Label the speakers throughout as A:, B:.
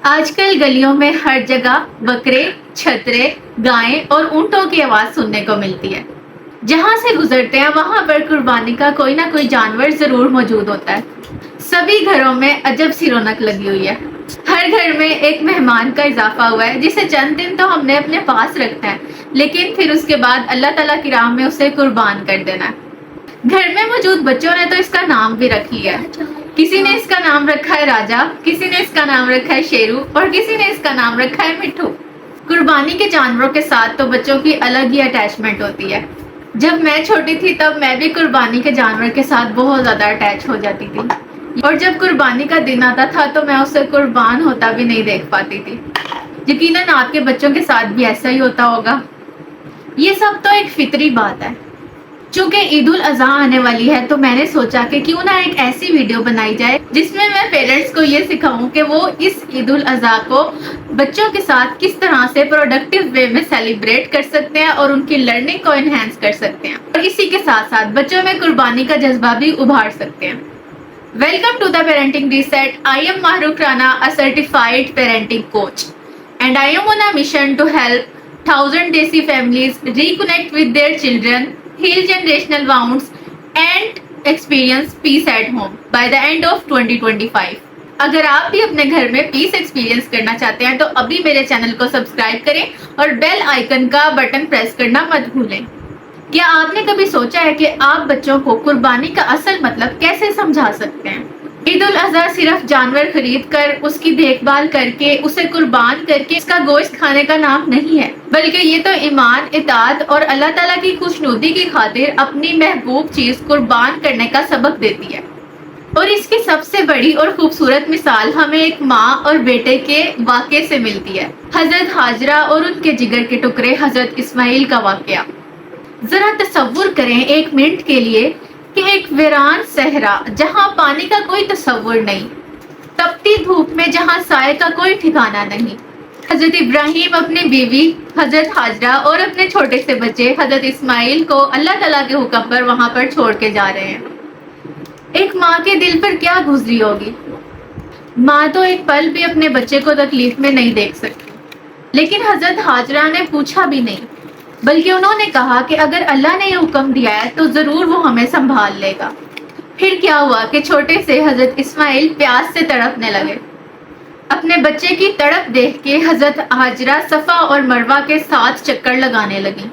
A: آج کل گلیوں میں ہر جگہ بکرے، چھترے، گائیں اور اونٹوں کی آواز سننے کو ملتی ہے۔ جہاں سے گزرتے ہیں وہاں پر قربانی کا کوئی نہ کوئی جانور ضرور موجود ہوتا ہے۔ سبھی گھروں میں عجب سی رونق لگی ہوئی ہے۔ ہر گھر میں ایک مہمان کا اضافہ ہوا ہے جسے چند دن تو ہم نے اپنے پاس رکھنا ہے، لیکن پھر اس کے بعد اللہ تعالیٰ کی راہ میں اسے قربان کر دینا ہے۔ گھر میں موجود بچوں نے تو اس کا نام بھی رکھ لیا ہے۔ کسی نے اس کا نام رکھا ہے راجا، کسی نے اس کا نام رکھا ہے شیرو اور کسی نے اس کا نام رکھا ہے مٹھو۔ قربانی کے جانوروں کے ساتھ تو بچوں کی الگ ہی اٹیچمنٹ ہوتی ہے۔ جب میں چھوٹی تھی تب میں بھی قربانی کے جانور کے ساتھ بہت زیادہ اٹیچ ہو جاتی تھی، اور جب قربانی کا دن آتا تھا تو میں اسے قربان ہوتا بھی نہیں دیکھ پاتی تھی۔ یقیناً آپ کے بچوں کے ساتھ بھی ایسا ہی ہوتا ہوگا۔ یہ سب تو ایک فطری بات ہے۔ چونکہ عید الاضحیٰ آنے والی ہے تو میں نے سوچا کہ کیوں نہ ایک ایسی ویڈیو بنائی جائے جس میں پیرنٹس کو یہ سکھاؤں کہ وہ اس عید الاضحیٰ کو بچوں کے ساتھ کس طرح سے پروڈکٹیو وے میں سیلیبریٹ کر سکتے ہیں اور ان کی لرننگ کو انہینس کر سکتے ہیں، اور اسی کے ساتھ ساتھ بچوں میں قربانی کا جذبہ بھی ابھار سکتے ہیں۔ Welcome to the Parenting Reset. I am Mahrukh Rana, a certified parenting coach, and I am on a mission to help 1000 Desi families reconnect with their children, heal generational wounds, and experience peace at home by the end of 2025. اگر آپ بھی اپنے گھر میں پیس experience کرنا چاہتے ہیں تو ابھی میرے چینل کو سبسکرائب کریں اور بیل آئیکن کا بٹن پریس کرنا مت بھولیں۔ کیا آپ نے کبھی سوچا ہے کہ آپ بچوں کو قربانی کا اصل مطلب کیسے سمجھا سکتے ہیں؟ عید الاضحیٰ صرف جانور خرید کر اس کی دیکھ بھال کر کے اسے قربان کر کے اس کا گوشت کھانے کا نام نہیں ہے، بلکہ یہ تو ایمان، اطاعت اور اللہ تعالیٰ کی خوشنودی کی خاطر اپنی محبوب چیز قربان کرنے کا سبق دیتی ہے۔ اور اس کی سب سے بڑی اور خوبصورت مثال ہمیں ایک ماں اور بیٹے کے واقعے سے ملتی ہے، حضرت ہاجرہ اور ان کے جگر کے ٹکڑے حضرت اسماعیل کا واقعہ۔ ذرا تصور کریں ایک منٹ کے لیے کہ ایک ویران صحرا جہاں پانی کا کوئی تصور نہیں، تپتی دھوپ میں جہاں سائے کا کوئی ٹھکانہ نہیں، حضرت ابراہیم اپنی بیوی حضرت ہاجرہ اور اپنے چھوٹے سے بچے حضرت اسماعیل کو اللہ تعالیٰ کے حکم پر وہاں پر چھوڑ کے جا رہے ہیں۔ ایک ماں کے دل پر کیا گزری ہوگی؟ ماں تو ایک پل بھی اپنے بچے کو تکلیف میں نہیں دیکھ سکتی، لیکن حضرت ہاجرہ نے پوچھا بھی نہیں، بلکہ انہوں نے کہا کہ اگر اللہ نے یہ حکم دیا ہے تو ضرور وہ ہمیں سنبھال لے گا۔ پھر کیا ہوا کہ چھوٹے سے حضرت اسماعیل پیاس سے تڑپنے لگے۔ اپنے بچے کی تڑپ دیکھ کے حضرت ہاجرہ صفا اور مروہ کے 7 چکر لگانے لگیں۔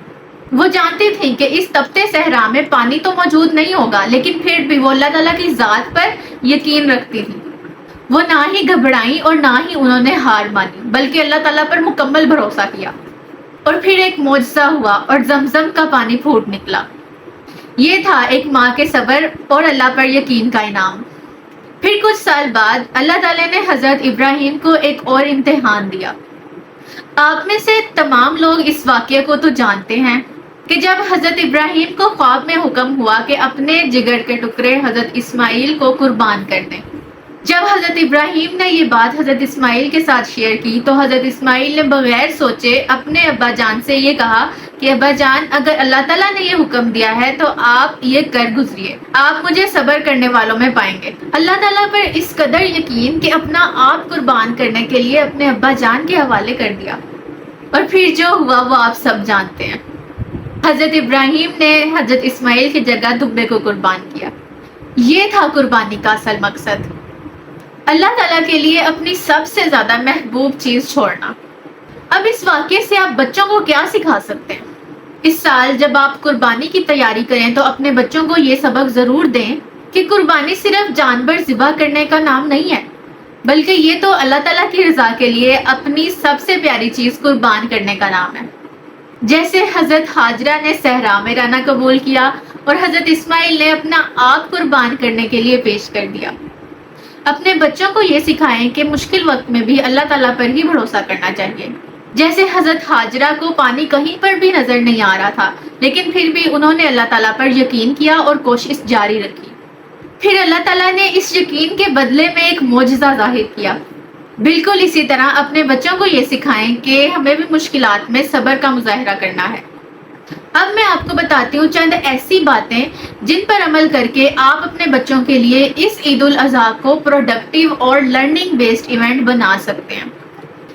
A: وہ جانتی تھیں کہ اس تپتے صحرا میں پانی تو موجود نہیں ہوگا، لیکن پھر بھی وہ اللہ تعالیٰ کی ذات پر یقین رکھتی تھیں۔ وہ نہ ہی گھبرائیں اور نہ ہی انہوں نے ہار مانی، بلکہ اللہ تعالیٰ پر مکمل بھروسہ کیا۔ اور پھر ایک معجزہ ہوا اور زمزم کا پانی پھوٹ نکلا۔ یہ تھا ایک ماں کے صبر اور اللہ پر یقین کا انعام۔ پھر کچھ سال بعد اللہ تعالیٰ نے حضرت ابراہیم کو ایک اور امتحان دیا۔ آپ میں سے تمام لوگ اس واقعے کو تو جانتے ہیں کہ جب حضرت ابراہیم کو خواب میں حکم ہوا کہ اپنے جگر کے ٹکڑے حضرت اسماعیل کو قربان کر دیں۔ جب حضرت ابراہیم نے یہ بات حضرت اسماعیل کے ساتھ شیئر کی تو حضرت اسماعیل نے بغیر سوچے اپنے ابا جان سے یہ کہا کہ ابا جان، اگر اللہ تعالیٰ نے یہ حکم دیا ہے تو آپ یہ کر گزریے، آپ مجھے صبر کرنے والوں میں پائیں گے۔ اللہ تعالیٰ پر اس قدر یقین کہ اپنا آپ قربان کرنے کے لیے اپنے ابا جان کے حوالے کر دیا، اور پھر جو ہوا وہ آپ سب جانتے ہیں۔ حضرت ابراہیم نے حضرت اسماعیل کی جگہ دبے کو قربان کیا۔ یہ تھا قربانی کا اصل مقصد، اللہ تعالیٰ کے لیے اپنی سب سے زیادہ محبوب چیز چھوڑنا۔ اب اس واقعے سے آپ بچوں کو کیا سکھا سکتے ہیں؟ اس سال جب آپ قربانی کی تیاری کریں تو اپنے بچوں کو یہ سبق ضرور دیں کہ قربانی صرف جانور ذبح کرنے کا نام نہیں ہے، بلکہ یہ تو اللہ تعالیٰ کی رضا کے لیے اپنی سب سے پیاری چیز قربان کرنے کا نام ہے۔ جیسے حضرت ہاجرہ نے صحرا میں رہنا قبول کیا اور حضرت اسماعیل نے اپنا آپ قربان کرنے کے لیے پیش کر دیا۔ اپنے بچوں کو یہ سکھائیں کہ مشکل وقت میں بھی اللہ تعالیٰ پر ہی بھروسہ کرنا چاہیے۔ جیسے حضرت ہاجرہ کو پانی کہیں پر بھی نظر نہیں آ رہا تھا، لیکن پھر بھی انہوں نے اللہ تعالیٰ پر یقین کیا اور کوشش جاری رکھی۔ پھر اللہ تعالیٰ نے اس یقین کے بدلے میں ایک معجزہ ظاہر کیا۔ بالکل اسی طرح اپنے بچوں کو یہ سکھائیں کہ ہمیں بھی مشکلات میں صبر کا مظاہرہ کرنا ہے۔ اب میں آپ کو بتاتی ہوں چند ایسی باتیں جن پر عمل کر کے آپ اپنے بچوں کے لیے اس عید الاضحیٰ کو پروڈکٹیو اور لرننگ بیسڈ ایونٹ بنا سکتے ہیں۔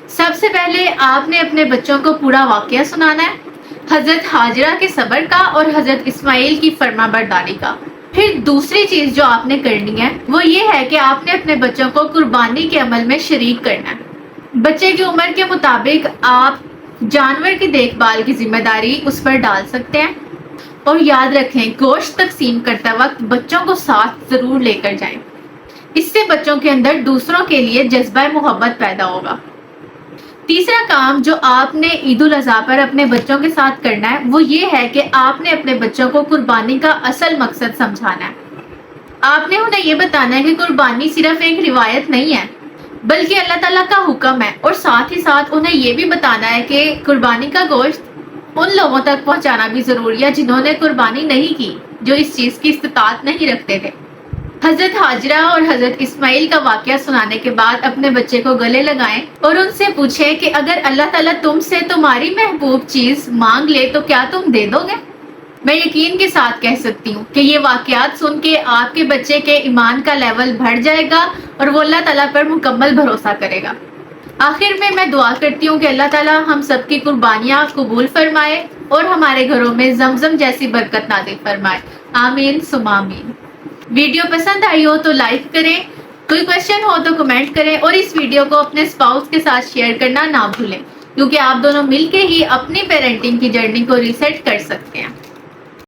A: سب سے پہلے آپ نے اپنے بچوں کو پورا واقعہ سنانا ہے، حضرت ہاجرہ کے صبر کا اور حضرت اسماعیل کی فرما برداری کا۔ پھر دوسری چیز جو آپ نے کرنی ہے وہ یہ ہے کہ آپ نے اپنے بچوں کو قربانی کے عمل میں شریک کرنا ہے۔ بچے کی عمر کے مطابق آپ جانور کی دیکھ بھال کی ذمہ داری اس پر ڈال سکتے ہیں، اور یاد رکھیں گوشت تقسیم کرتے وقت بچوں کو ساتھ ضرور لے کر جائیں، اس سے بچوں کے اندر دوسروں کے لیے جذبہ محبت پیدا ہوگا۔ تیسرا کام جو آپ نے عید الاضحیٰ پر اپنے بچوں کے ساتھ کرنا ہے وہ یہ ہے کہ آپ نے اپنے بچوں کو قربانی کا اصل مقصد سمجھانا ہے۔ آپ نے انہیں یہ بتانا ہے کہ قربانی صرف ایک روایت نہیں ہے بلکہ اللہ تعالیٰ کا حکم ہے، اور ساتھ ہی ساتھ انہیں یہ بھی بتانا ہے کہ قربانی کا گوشت ان لوگوں تک پہنچانا بھی ضروری ہے جنہوں نے قربانی نہیں کی، جو اس چیز کی استطاعت نہیں رکھتے تھے۔ حضرت ہاجرہ اور حضرت اسماعیل کا واقعہ سنانے کے بعد اپنے بچے کو گلے لگائیں اور ان سے پوچھیں کہ اگر اللہ تعالیٰ تم سے تمہاری محبوب چیز مانگ لے تو کیا تم دے دو گے؟ میں یقین کے ساتھ کہہ سکتی ہوں کہ یہ واقعات سن کے آپ کے بچے کے ایمان کا لیول بڑھ جائے گا اور وہ اللہ تعالیٰ پر مکمل بھروسہ کرے گا۔ آخر میں دعا کرتی ہوں کہ اللہ تعالیٰ ہم سب کی قربانیاں قبول فرمائے اور ہمارے گھروں میں زمزم جیسی برکت نازل فرمائے، آمین ثم آمین۔ ویڈیو پسند آئی ہو تو لائک کریں، کوئی کوشچن ہو تو کمنٹ کریں، اور اس ویڈیو کو اپنے اسپاؤس کے ساتھ شیئر کرنا نہ بھولیں، کیونکہ آپ دونوں مل کے ہی اپنی پیرنٹنگ کی جرنی کو ریسیٹ کر سکتے ہیں۔